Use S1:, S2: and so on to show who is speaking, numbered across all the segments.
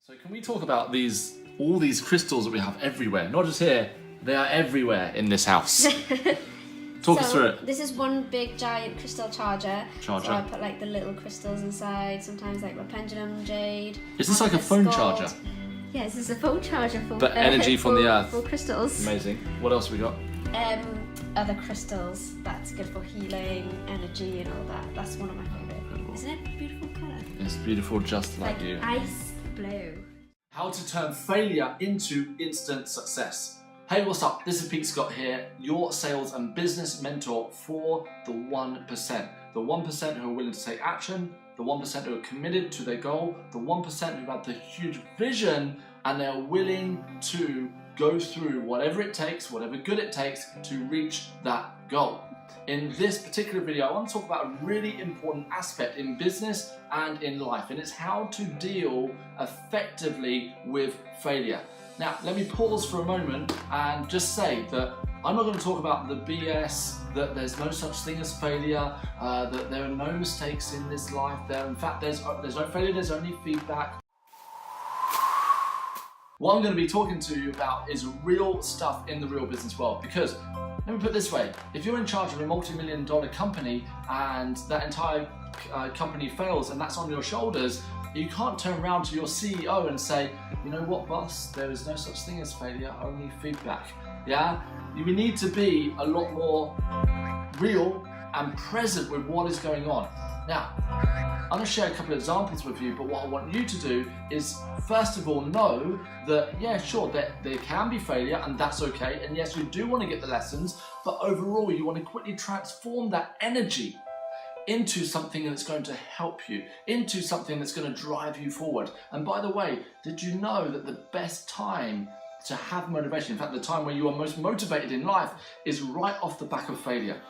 S1: So can we talk about all these crystals that we have everywhere? Not just here, they are everywhere in this house. Talk us through it.
S2: This is one big giant crystal charger. So I put like the little crystals inside, sometimes like my pendulum jade.
S1: Is this like a phone charger?
S2: Yeah, this is a phone charger for
S1: but energy from the earth.
S2: For crystals.
S1: Amazing. What else have we got?
S2: Other crystals. That's good for healing, energy and all that. That's one of my favourite. Isn't it a beautiful colour?
S1: It's beautiful just like you.
S2: Ice blue.
S1: How to turn failure into instant success. Hey, what's up? This is Pete Scott here, your sales and business mentor for the 1%. The 1% who are willing to take action, the 1% who are committed to their goal, the 1% who have the huge vision and they're willing to go through whatever it takes, whatever good it takes to reach that goal. In this particular video, I want to talk about a really important aspect in business and in life, and it's how to deal effectively with failure. Now, let me pause for a moment and just say that I'm not going to talk about the BS, that there's no such thing as failure, that there are no mistakes in this life. In fact, there's no failure, there's only feedback. What I'm going to be talking to you about is real stuff in the real business world, because let me put it this way, if you're in charge of a multi-million-dollar company and that entire company fails and that's on your shoulders, you can't turn around to your CEO and say, you know what, boss, there is no such thing as failure, only feedback. Yeah? You need to be a lot more real and present with what is going on. Now, I'm going to share a couple of examples with you, but what I want you to do is, first of all, know that, yeah, sure, there can be failure and that's okay. And yes, you do want to get the lessons, but overall, you want to quickly transform that energy into something that's going to help you, into something that's going to drive you forward. And by the way, did you know that the best time to have motivation, in fact, the time where you are most motivated in life, is right off the back of failure?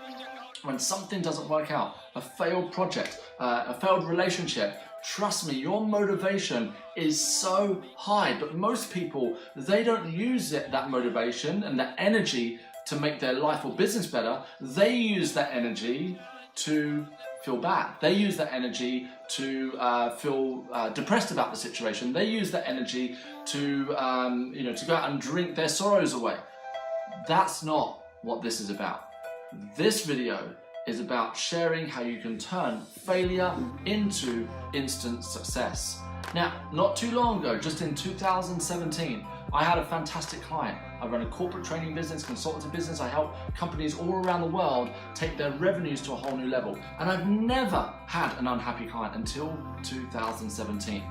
S1: When something doesn't work out, a failed project, a failed relationship, trust me, your motivation is so high. But most people, they don't use that motivation and that energy to make their life or business better. They use that energy to feel bad. They use that energy to feel depressed about the situation. They use that energy to go out and drink their sorrows away. That's not what this is about. This video is about sharing how you can turn failure into instant success. Now, not too long ago, just in 2017, I had a fantastic client. I run a corporate training business, consultative business. I help companies all around the world take their revenues to a whole new level. And I've never had an unhappy client until 2017.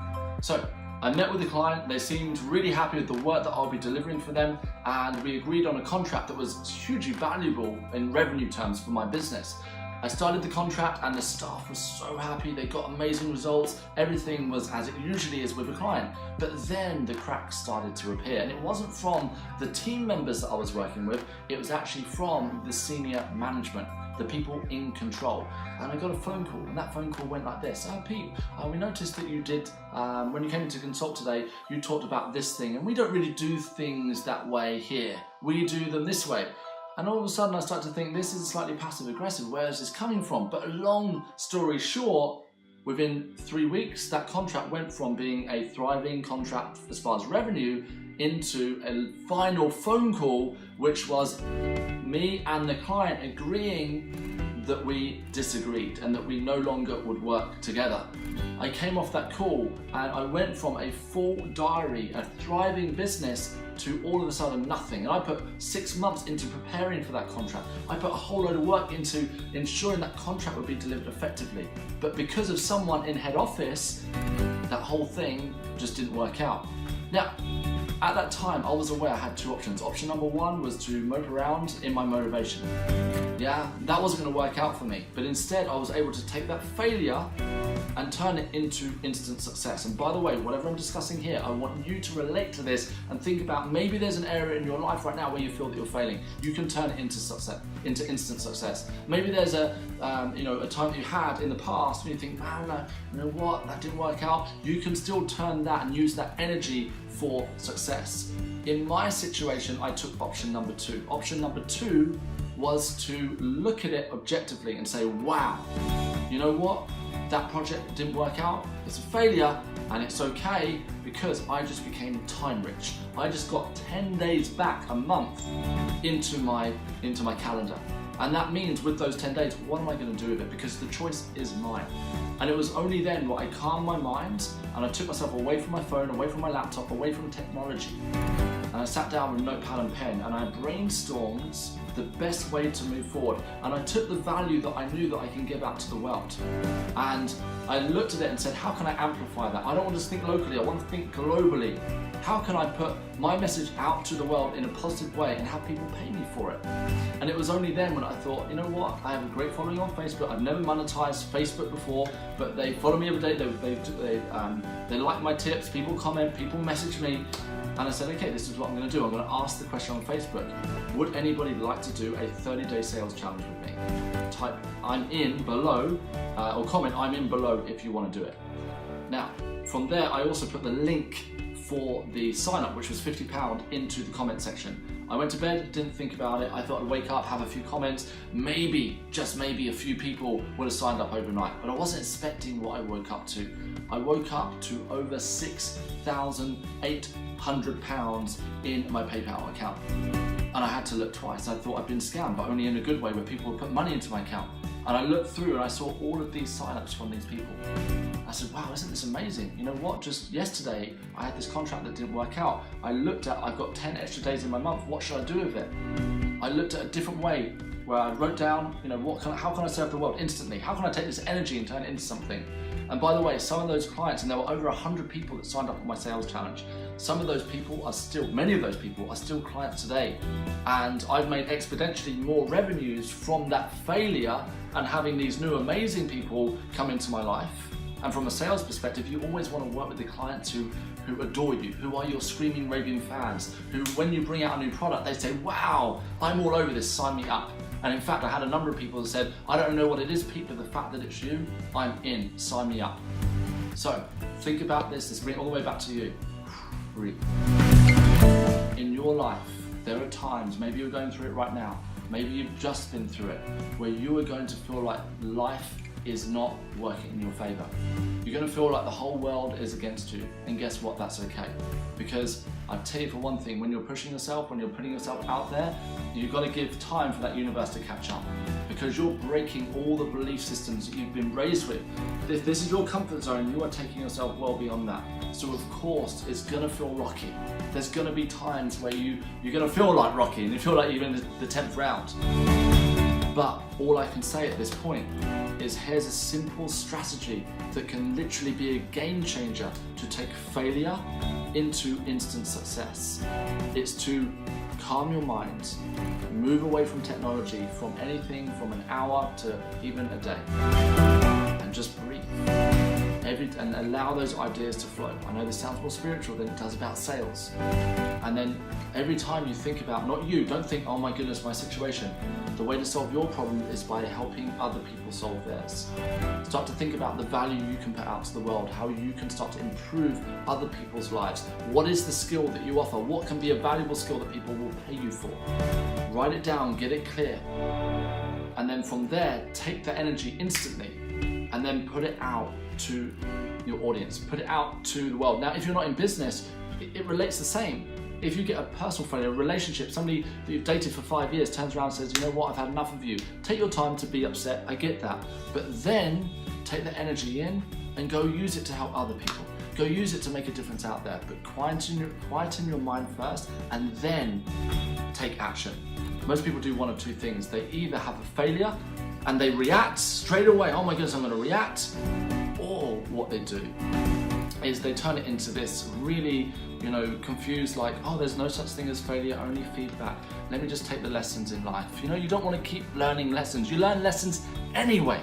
S1: So I met with the client, they seemed really happy with the work that I'll be delivering for them, and we agreed on a contract that was hugely valuable in revenue terms for my business. I started the contract and the staff was so happy, they got amazing results, everything was as it usually is with a client. But then the cracks started to appear, and it wasn't from the team members that I was working with, it was actually from the senior management, the people in control. And I got a phone call, and that phone call went like this: "Oh Pete, we noticed that you did, when you came in to consult today, you talked about this thing, and we don't really do things that way here. We do them this way." And all of a sudden I started to think, this is slightly passive aggressive, where is this coming from? But a long story short, within 3 weeks, that contract went from being a thriving contract as far as revenue into a final phone call, which was me and the client agreeing that we disagreed and that we no longer would work together. I came off that call and I went from a full diary, a thriving business, to all of a sudden nothing. And I put 6 months into preparing for that contract. I put a whole load of work into ensuring that contract would be delivered effectively. But because of someone in head office, that whole thing just didn't work out. Now, at that time, I was aware I had two options. Option number one was to mope around in my motivation. Yeah, that wasn't going to work out for me. But instead, I was able to take that failure and turn it into instant success. And by the way, whatever I'm discussing here, I want you to relate to this and think about, maybe there's an area in your life right now where you feel that you're failing. You can turn it into success, into instant success. Maybe there's a time that you had in the past when you think, man, you know what, that didn't work out. You can still turn that and use that energy for success. In my situation, I took option number two. Option number two was to look at it objectively and say, wow, you know what? That project didn't work out. It's a failure, And it's okay because I just became time rich. I just got 10 days back a month into my calendar. And that means with those 10 days, what am I going to do with it? Because the choice is mine. And it was only then where I calmed my mind and I took myself away from my phone, away from my laptop, away from technology. And I sat down with a notepad and pen and I brainstormed the best way to move forward. And I took the value that I knew that I can give out to the world. And I looked at it and said, how can I amplify that? I don't want to think locally, I want to think globally. How can I put my message out to the world in a positive way and have people pay me for it? And it was only then when I thought, you know what, I have a great following on Facebook. I've never monetized Facebook before, but they follow me every day. They like my tips, people comment, people message me. And I said, okay, this is what I'm going to do. I'm going to ask the question on Facebook. Would anybody like to do a 30-day sales challenge with me? Type I'm in below, or comment I'm in below if you want to do it. Now, from there, I also put the link for the sign up, which was £50, into the comment section. I went to bed, didn't think about it. I thought I'd wake up, have a few comments. Maybe, just maybe, a few people would have signed up overnight, but I wasn't expecting what I woke up to. I woke up to over £6,800 in my PayPal account. And I had to look twice. I thought I'd been scammed, but only in a good way, where people would put money into my account. And I looked through and I saw all of these signups from these people. I said, wow, isn't this amazing? You know what, just yesterday, I had this contract that didn't work out. I looked at, I've got 10 extra days in my month, what should I do with it? I looked at a different way, where I wrote down, you know, how can I serve the world instantly? How can I take this energy and turn it into something? And by the way, some of those clients, and there were over 100 people that signed up on my sales challenge. Some of those people are still, many of those people are still clients today. And I've made exponentially more revenues from that failure and having these new amazing people come into my life. And from a sales perspective, you always want to work with the clients who adore you, who are your screaming, raving fans, who when you bring out a new product, they say, wow, I'm all over this, sign me up. And in fact, I had a number of people that said, I don't know what it is, Pete, but the fact that it's you, I'm in, sign me up. So think about this, let's bring it all the way back to you. Breathe. In your life, there are times, maybe you're going through it right now, maybe you've just been through it, where you are going to feel like life is not working in your favor. You're going to feel like the whole world is against you, and guess what, that's okay. Because I tell you for one thing, when you're pushing yourself, when you're putting yourself out there, you've got to give time for that universe to catch up. Because you're breaking all the belief systems that you've been raised with. If this is your comfort zone, you are taking yourself well beyond that. So of course, it's going to feel rocky. There's going to be times where you're going to feel like Rocky, and you feel like you're in the 10th round. But all I can say at this point is here's a simple strategy that can literally be a game changer to take failure into instant success. It's to calm your mind, move away from technology, from anything from an hour to even a day, and just breathe. And allow those ideas to flow. I know this sounds more spiritual than it does about sales. And then every time you think about, not you, don't think, oh my goodness, my situation. The way to solve your problem is by helping other people solve theirs. Start to think about the value you can put out to the world, how you can start to improve other people's lives. What is the skill that you offer? What can be a valuable skill that people will pay you for? Write it down, get it clear. And then from there, take the energy instantly and then put it out to your audience, put it out to the world. Now, if you're not in business, it relates the same. If you get a personal friend, a relationship, somebody that you've dated for 5 years turns around and says, you know what, I've had enough of you. Take your time to be upset, I get that. But then take the energy in and go use it to help other people. Go use it to make a difference out there. But quieten your mind first and then take action. Most people do one of two things. They either have a failure and they react straight away, oh my goodness, I'm going to react. Or what they do is they turn it into this really, confused, like, oh, there's no such thing as failure, only feedback. Let me just take the lessons in life. You don't want to keep learning lessons. You learn lessons anyway.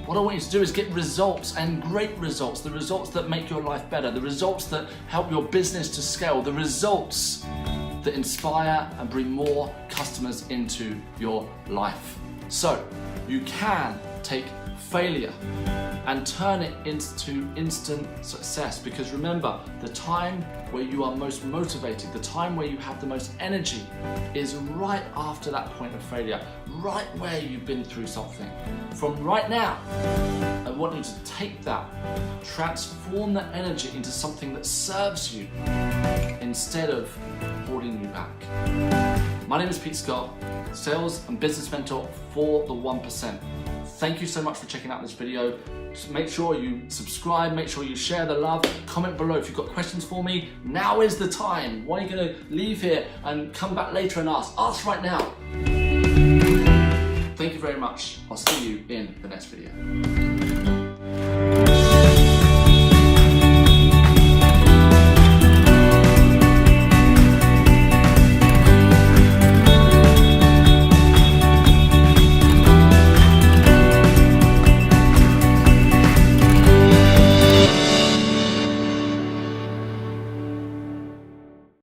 S1: What I want you to do is get results, and great results, the results that make your life better, the results that help your business to scale, the results that inspire and bring more customers into your life. So you can take failure and turn it into instant success. Because remember, the time where you are most motivated, the time where you have the most energy is right after that point of failure, right where you've been through something. From right now, I want you to take that, transform that energy into something that serves you instead of holding you back. My name is Pete Scott, sales and business mentor for the 1%. Thank you so much for checking out this video. Just make sure you subscribe, make sure you share the love, comment below if you've got questions for me. Now is the time. Why are you going to leave here and come back later and ask? Ask right now. Thank you very much. I'll see you in the next video.